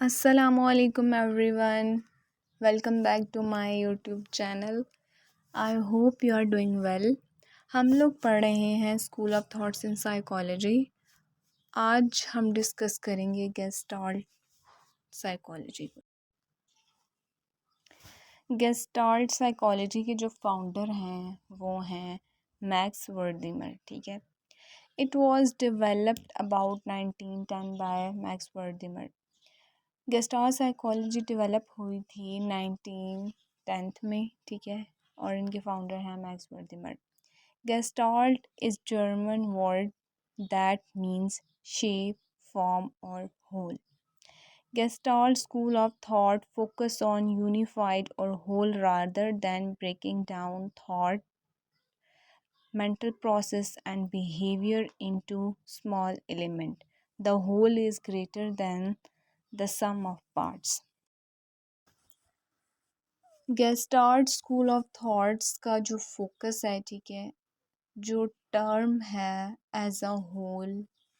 Assalamualaikum everyone. Welcome back to my YouTube channel. I hope you are doing well. हम लोग पढ़ रहे हैं school of thoughts in psychology. आज हम डिस्कस करेंगे गेस्टाल्ट साइकोलॉजी को। गेस्टाल्ट साइकोलॉजी के जो फाउंडर हैं वो हैं मैक्स वर्दीमर। ठीक है। It was developed about 1910 by Max Wertheimer. Gestalt psychology develop हुई थी 1910 में। ठीक है। और इनके फाउंडर हैं max Wertheimer. Gestalt is German word that means shape, form और whole. Gestalt school of thought focus on unified or whole rather than breaking down thought, mental process and behavior into small element. The whole is greater than the sum of parts. Gestalt school of thoughts का जो focus है, ठीक है, जो term है as a whole,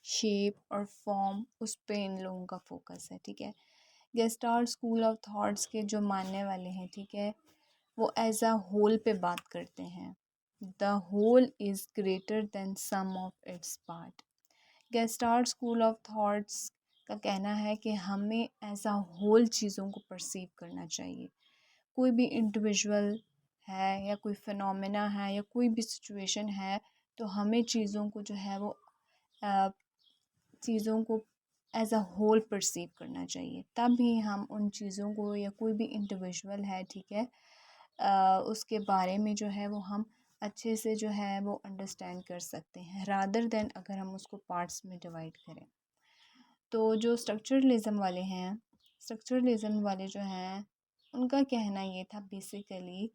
shape और form, उस पे इन लोगों का फोकस है। ठीक है। गेस्टाल्ट स्कूल ऑफ थॉट्स के जो मानने वाले हैं, ठीक है, वो एज अ होल पे बात करते हैं। The whole is greater than sum of its part. Gestalt school of thoughts का कहना है कि हमें एज अ होल चीज़ों को परसीव करना चाहिए। कोई भी इंडिविजुअल है या कोई फिनोमेना है या कोई भी सिचुएशन है, तो हमें चीज़ों को जो है वो चीज़ों को एज अ होल परसीव करना चाहिए। तभी हम उन चीज़ों को या कोई भी इंडिविजुअल है, ठीक है, उसके बारे में जो है वो हम अच्छे से जो है वो अंडरस्टैंड कर सकते हैं, रादर देन अगर हम उसको पार्ट्स में डिवाइड करें। तो जो स्ट्रक्चरलिज्म वाले हैं, स्ट्रक्चरलिज्म वाले जो हैं, उनका कहना ये था बेसिकली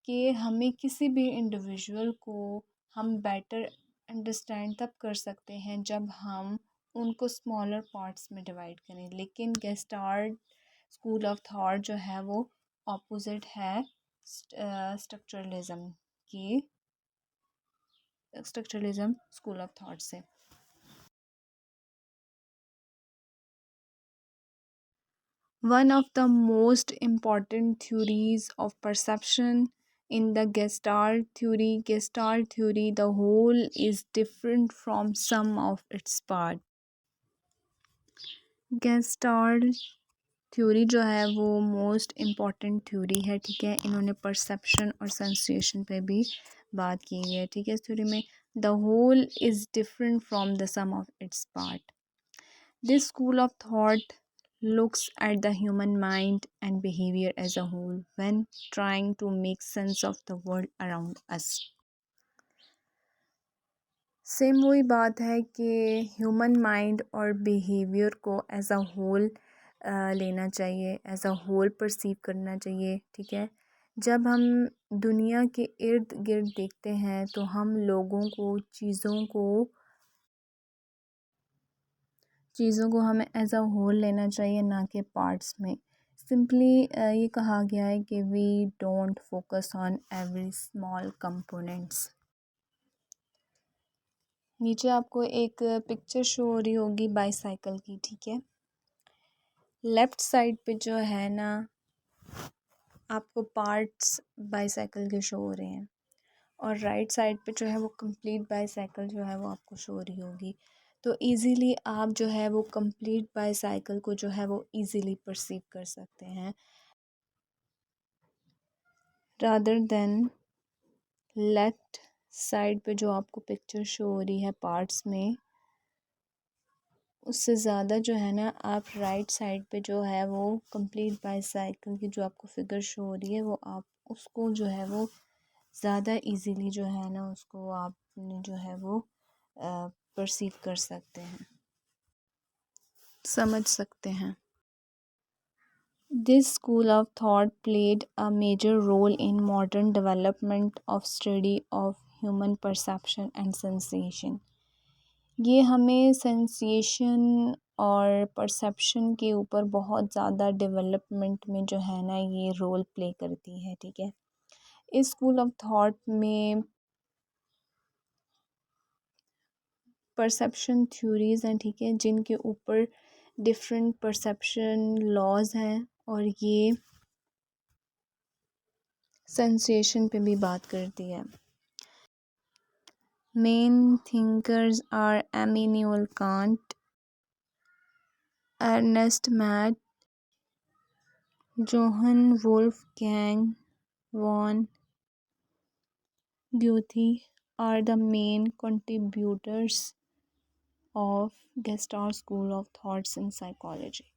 कि हमें किसी भी इंडिविजुअल को हम बेटर अंडरस्टैंड तब कर सकते हैं जब हम उनको स्मॉलर पार्ट्स में डिवाइड करें। लेकिन गेस्टाल्ट स्कूल ऑफ थॉट जो है वो ऑपोजिट है स्ट्रक्चरलिज्म की, स्ट्रक्चरलिज्म स्कूल ऑफ थॉट से। One of the most important theories of perception in the Gestalt theory, the whole is different from sum of its part. Gestalt theory जो है वो most important theory है। ठीक है। इन्होंने perception और sensation पे भी बात की है। ठीक है। इस थ्योरी में the whole is different from the sum of its part. This school of thought looks at the human mind and behavior as a whole when trying to make sense of the world around us. Same वही बात है कि human mind और behaviour को as a whole लेना चाहिए, as a whole perceive करना चाहिए। ठीक है। जब हम दुनिया के इर्द गिर्द देखते हैं तो हम लोगों को, चीज़ों को हमें एज अ होल लेना चाहिए, ना कि पार्ट्स में। सिंपली ये कहा गया है कि we don't focus on every small components. नीचे आपको एक पिक्चर शो हो रही होगी बाईसाइकिल की। ठीक है। लेफ़्ट साइड पे जो है ना, आपको पार्ट्स बाईसाइकिल के शो हो रहे हैं, और राइट साइड पे जो है वो कंप्लीट बाईसाइकिल जो है वो आपको शो हो रही होगी। तो इजीली आप जो है वो कंप्लीट बाईसाइकिल को जो है वो इजीली परसीव कर सकते हैं, रादर देन लेफ्ट साइड पे जो आपको पिक्चर शो हो रही है पार्ट्स में, उससे ज़्यादा जो है ना आप राइट साइड पे जो है वो कंप्लीट बाईसाइकिल की जो आपको फिगर शो हो रही है, वो आप उसको जो है वो ज़्यादा इजीली जो है ना उसको आपने जो है वो परसीव कर सकते हैं, समझ सकते हैं। This school of thought played a major role in modern development of study of human perception and sensation. ये हमें सेंसेशन और परसेप्शन के ऊपर बहुत ज़्यादा डेवलपमेंट में जो है ना ये रोल प्ले करती है। ठीक है। इस स्कूल ऑफ थॉट में परसेप्शन थ्योरीज़ हैं, ठीक है, जिनके ऊपर डिफरेंट परसेप्शन लॉज हैं और ये सेंसेशन पे भी बात करती है। Main thinkers are Immanuel Kant, Ernest Matt, Johann Wolfgang von Goethe are the main contributors of Gestalt school of thoughts in psychology.